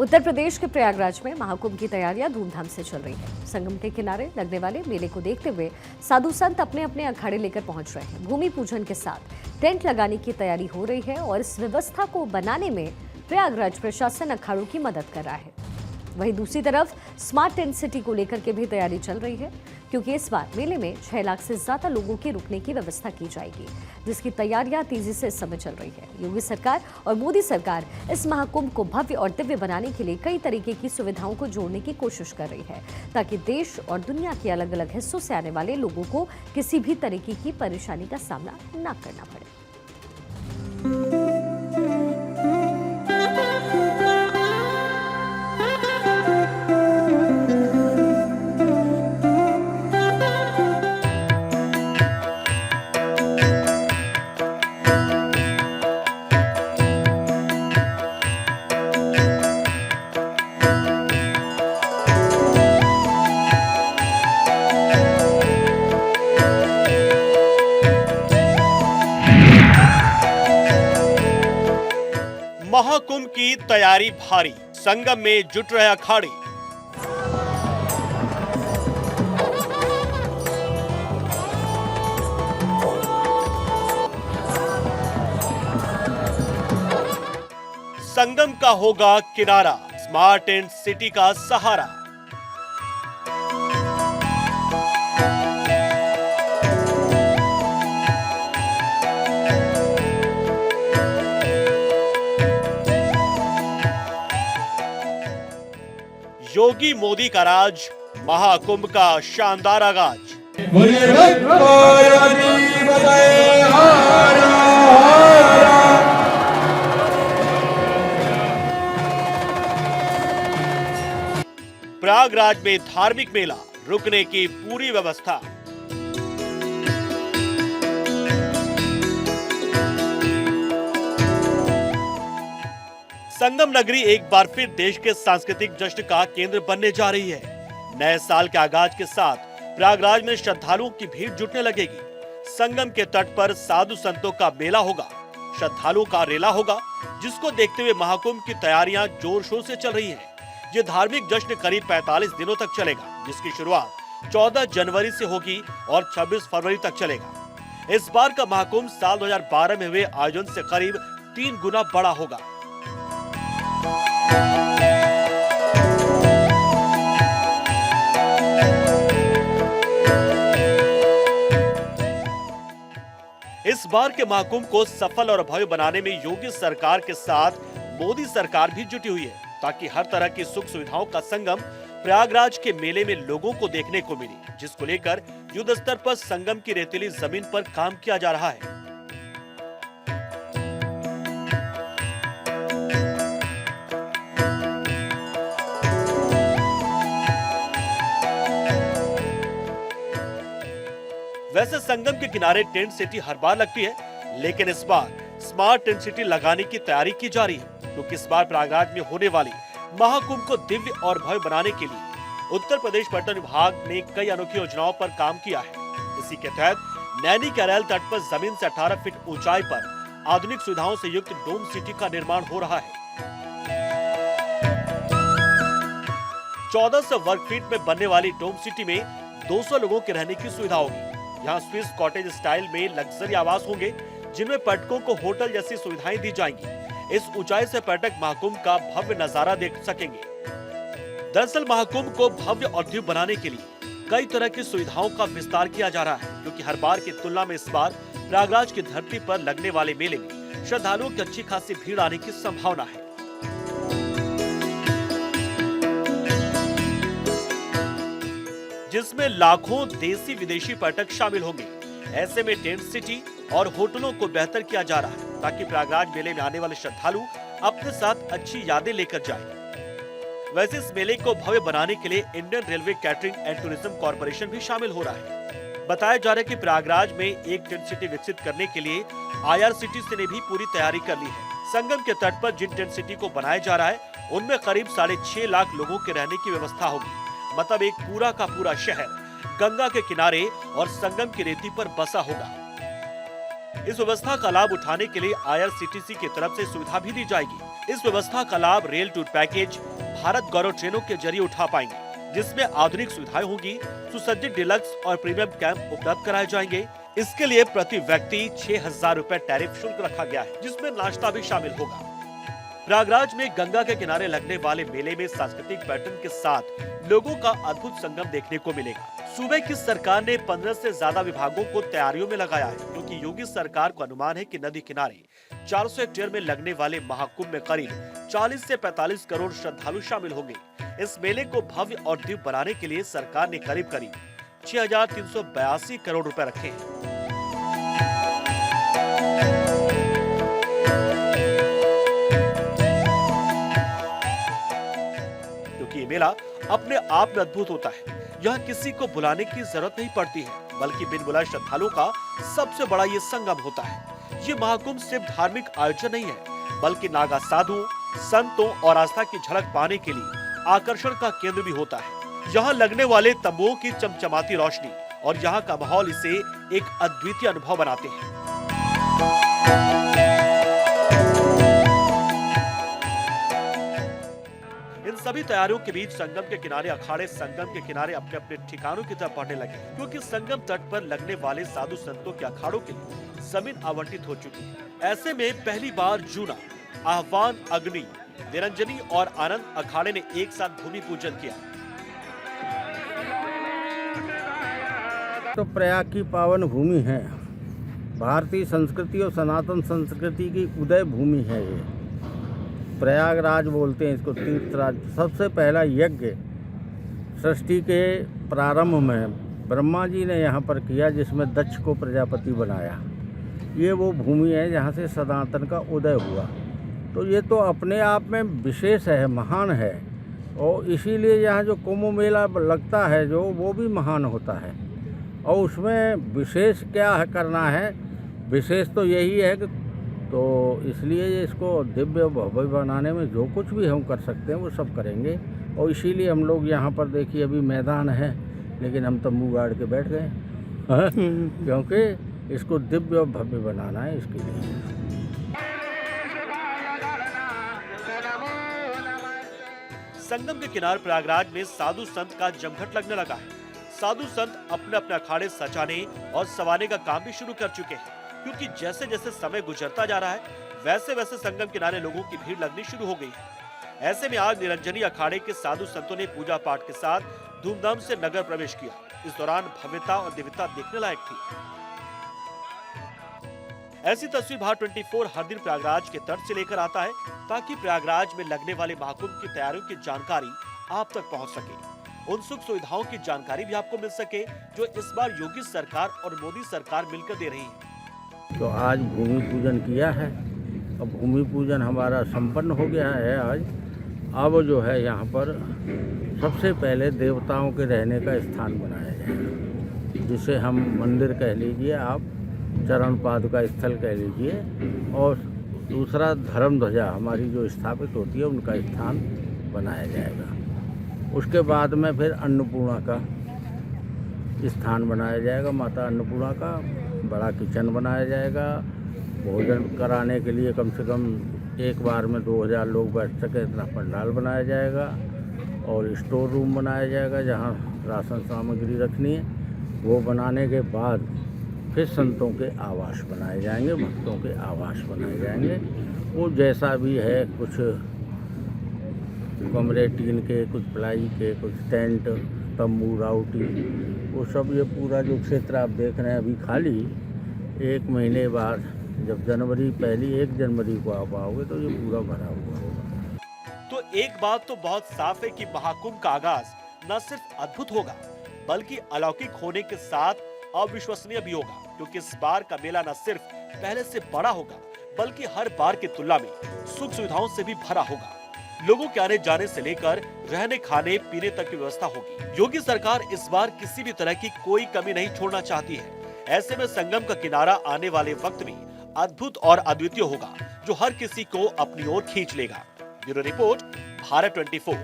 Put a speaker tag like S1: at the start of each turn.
S1: उत्तर प्रदेश के प्रयागराज में महाकुंभ की तैयारियां धूमधाम से चल रही है। संगम के किनारे लगने वाले मेले को देखते हुए साधु संत अपने अपने अखाड़े लेकर पहुंच रहे हैं। भूमि पूजन के साथ टेंट लगाने की तैयारी हो रही है और इस व्यवस्था को बनाने में प्रयागराज प्रशासन अखाड़ों की मदद कर रहा है। वहीं दूसरी तरफ स्मार्ट टेंट सिटी को लेकर के भी तैयारी चल रही है, क्योंकि इस बार मेले में 6 लाख से ज्यादा लोगों के रुकने की व्यवस्था की जाएगी, जिसकी तैयारियां तेजी से इस समय चल रही है। योगी सरकार और मोदी सरकार इस महाकुंभ को भव्य और दिव्य बनाने के लिए कई तरीके की सुविधाओं को जोड़ने की कोशिश कर रही है, ताकि देश और दुनिया के अलग अलग हिस्सों से आने वाले लोगों को किसी भी तरीके की परेशानी का सामना न करना पड़े।
S2: महाकुंभ की तैयारी भारी, संगम में जुट रहे अखाड़े। संगम का होगा किनारा, स्मार्ट एंड सिटी का सहारा। योगी मोदी का राज, महाकुंभ का शानदार आगाज। प्रयागराज में धार्मिक मेला, रुकने की पूरी व्यवस्था। संगम नगरी एक बार फिर देश के सांस्कृतिक जश्न का केंद्र बनने जा रही है। नए साल के आगाज के साथ प्रयागराज में श्रद्धालुओं की भीड़ जुटने लगेगी। संगम के तट पर साधु संतों का मेला होगा, श्रद्धालुओं का रेला होगा, जिसको देखते हुए महाकुंभ की तैयारियां जोर शोर से चल रही हैं। ये धार्मिक जश्न करीब 45 दिनों तक चलेगा, जिसकी शुरुआत 14 जनवरी से होगी और 26 फरवरी तक चलेगा। इस बार का महाकुंभ साल 2012 में हुए आयोजन से करीब 3 गुना बड़ा होगा। इस बार के महाकुंभ को सफल और भव्य बनाने में योगी सरकार के साथ मोदी सरकार भी जुटी हुई है, ताकि हर तरह की सुख सुविधाओं का संगम प्रयागराज के मेले में लोगों को देखने को मिले, जिसको लेकर युद्ध स्तर पर संगम की रेतीली जमीन पर काम किया जा रहा है। वैसे संगम के किनारे टेंट सिटी हर बार लगती है, लेकिन इस बार स्मार्ट टेंट सिटी लगाने की तैयारी की जा रही है, क्योंकि इस बार प्रयागराज में होने वाली महाकुंभ को दिव्य और भव्य बनाने के लिए उत्तर प्रदेश पर्यटन विभाग ने कई अनोखी योजनाओं पर काम किया है। इसी के तहत नैनी कैनाल तट पर जमीन से 18 फीट ऊंचाई पर आधुनिक सुविधाओं से युक्त डोम सिटी का निर्माण हो रहा है। 1400 वर्ग फीट में बनने वाली डोम सिटी में 200 लोगों के रहने की सुविधा होगी। यहाँ स्विस कॉटेज स्टाइल में लग्जरी आवास होंगे, जिनमें पर्यटकों को होटल जैसी सुविधाएं दी जाएंगी। इस ऊंचाई से पर्यटक महाकुंभ का भव्य नजारा देख सकेंगे। दरअसल महाकुंभ को भव्य और दिव्य बनाने के लिए कई तरह की सुविधाओं का विस्तार किया जा रहा है, क्योंकि हर बार की तुलना में इस बार प्रयागराज की धरती पर लगने वाले मेले में श्रद्धालुओं की अच्छी खासी भीड़ आने की संभावना है। जिसमें लाखों देसी विदेशी पर्यटक शामिल होंगे। ऐसे में टेंट सिटी और होटलों को बेहतर किया जा रहा है, ताकि प्रयागराज मेले में आने वाले श्रद्धालु अपने साथ अच्छी यादें लेकर जाएं। वैसे इस मेले को भव्य बनाने के लिए Indian railway catering and tourism corporation भी शामिल हो रहा है। बताया जा रहा है कि प्रयागराज में एक टेंट सिटी विकसित करने के लिए IRCTC ने भी पूरी तैयारी कर ली है। संगम के तट पर जिन टेंट सिटी को बनाया जा रहा है, उनमें करीब 6.5 लाख लोगों के रहने की व्यवस्था होगी। मतलब एक पूरा का पूरा शहर गंगा के किनारे और संगम की रेती पर बसा होगा। इस व्यवस्था का लाभ उठाने के लिए IRCTC की तरफ से सुविधा भी दी जाएगी। इस व्यवस्था का लाभ रेल टूर पैकेज भारत गौरव ट्रेनों के जरिए उठा पाएंगे, जिसमें आधुनिक सुविधाएं होंगी, सुसज्जित डिलक्स और प्रीमियम कैंप उपलब्ध कराए जाएंगे। इसके लिए प्रति व्यक्ति 6,000 रुपए टैरिफ शुल्क रखा गया है, जिसमें नाश्ता भी शामिल होगा। प्रयागराज में गंगा के किनारे लगने वाले मेले में सांस्कृतिक पैटर्न के साथ लोगों का अद्भुत संगम देखने को मिलेगा। सूबे की सरकार ने 15 से ज्यादा विभागों को तैयारियों में लगाया है, क्योंकि योगी सरकार को अनुमान है कि नदी किनारे 400 हेक्टेयर में लगने वाले महाकुंभ में करीब 40 से 45 करोड़ श्रद्धालु शामिल होंगे। इस मेले को भव्य और दिव्य बनाने के लिए सरकार ने करीब 6,382 करोड़ रुपए रखे हैं। क्योंकि ये मेला अपने आप में अद्भुत होता है, यहाँ किसी को बुलाने की जरूरत नहीं पड़ती है, बल्कि बिन बुलाए श्रद्धालुओं का सबसे बड़ा ये संगम होता है। ये महाकुंभ सिर्फ धार्मिक आयोजन नहीं है, बल्कि नागा साधुओं, संतों और आस्था की झलक पाने के लिए आकर्षण का केंद्र भी होता है। यहाँ लगने वाले तंबुओं की चमचमाती रोशनी और यहाँ का माहौल इसे एक अद्वितीय अनुभव बनाते हैं। इन सभी तैयारियों के बीच संगम के किनारे अखाड़े संगम के किनारे अपने अपने ठिकानों की तरफ बढ़ने लगे, क्योंकि संगम तट पर लगने वाले साधु संतों के अखाड़ों के लिए जमीन आवंटित हो चुकी है। ऐसे में पहली बार जूना, आह्वान, अग्नि, निरंजनी और आनंद अखाड़े ने एक साथ भूमि पूजन किया।
S3: तो प्रयाग की पावन भूमि है, भारतीय संस्कृति और सनातन संस्कृति की उदय भूमि है। ये प्रयागराज बोलते हैं इसको, तीर्थराज। सबसे पहला यज्ञ सृष्टि के प्रारंभ में ब्रह्मा जी ने यहाँ पर किया, जिसमें दक्ष को प्रजापति बनाया। ये वो भूमि है जहाँ से सनातन का उदय हुआ। तो ये तो अपने आप में विशेष है, महान है, और इसीलिए यहाँ जो कुंभ मेला लगता है जो, वो भी महान होता है। और उसमें विशेष क्या है करना है, विशेष तो यही है कि, तो इसलिए इसको दिव्य भव्य बनाने में जो कुछ भी हम कर सकते हैं वो सब करेंगे। और इसीलिए हम लोग यहाँ पर देखिए अभी मैदान है, लेकिन हम तंबू गाड़ के बैठ गए क्योंकि इसको दिव्य और भव्य बनाना है। इसके लिए
S2: संगम के किनारे प्रयागराज में साधु संत का जमघट लगने लगा है। साधु संत अपने अपने अखाड़े सजाने और संवारने का काम भी शुरू कर चुके हैं, क्योंकि जैसे जैसे समय गुजरता जा रहा है वैसे वैसे संगम किनारे लोगों की भीड़ लगनी शुरू हो गई है। ऐसे में आज निरंजनी अखाड़े के साधु संतों ने पूजा पाठ के साथ धूमधाम से नगर प्रवेश किया। इस दौरान भव्यता और दिव्यता देखने लायक थी। ऐसी तस्वीर भारत 24 हर दिन प्रयागराज के तट से लेकर आता है, ताकि प्रयागराज में लगने वाले महाकुंभ की तैयारियों की जानकारी आप तक पहुंच सके। उन सुख सुविधाओं की जानकारी भी आपको मिल सके जो इस बार योगी सरकार और मोदी सरकार मिलकर दे रही है।
S3: तो आज भूमि पूजन किया है, अब भूमि पूजन हमारा संपन्न हो गया है आज। अब जो है यहाँ पर सबसे पहले देवताओं के रहने का स्थान बनाया जाएगा, जिसे हम मंदिर कह लीजिए, आप चरण पादुका स्थल कह लीजिए, और दूसरा धर्म ध्वजा हमारी जो स्थापित होती है उनका स्थान बनाया जाएगा। उसके बाद में फिर अन्नपूर्णा का स्थान बनाया जाएगा, माता अन्नपूर्णा का बड़ा किचन बनाया जाएगा। भोजन कराने के लिए कम से कम एक बार में 2000 लोग बैठ सके इतना पंडाल बनाया जाएगा, और स्टोर रूम बनाया जाएगा जहाँ राशन सामग्री रखनी है। वो बनाने के बाद फिर संतों के आवास बनाए जाएंगे, भक्तों के आवास बनाए जाएंगे। वो जैसा भी है, कुछ कमरे टीन के, कुछ प्लाई के, कुछ टेंट, तंबू, राउटी, वो सब ये पूरा जो क्षेत्र आप देख रहे हैं अभी खाली, 1 महीने बाद जब जनवरी 1 जनवरी को आप आओगे तो ये पूरा भरा हुआ होगा।
S2: तो एक बात तो बहुत साफ है कि महाकुंभ का आगाज न सिर्फ अद्भुत होगा, बल्कि अलौकिक होने के साथ अविश्वसनीय भी होगा, क्योंकि इस बार का मेला न सिर्फ पहले से बड़ा होगा, बल्कि हर बार की तुलना में सुख सुविधाओं से भी भरा होगा। लोगों के आने जाने से लेकर रहने खाने पीने तक की व्यवस्था होगी। योगी सरकार इस बार किसी भी तरह की कोई कमी नहीं छोड़ना चाहती है। ऐसे में संगम का किनारा आने वाले वक्त में अद्भुत और अद्वितीय होगा, जो हर किसी को अपनी ओर खींच लेगा। Bureau report, Bharat 24।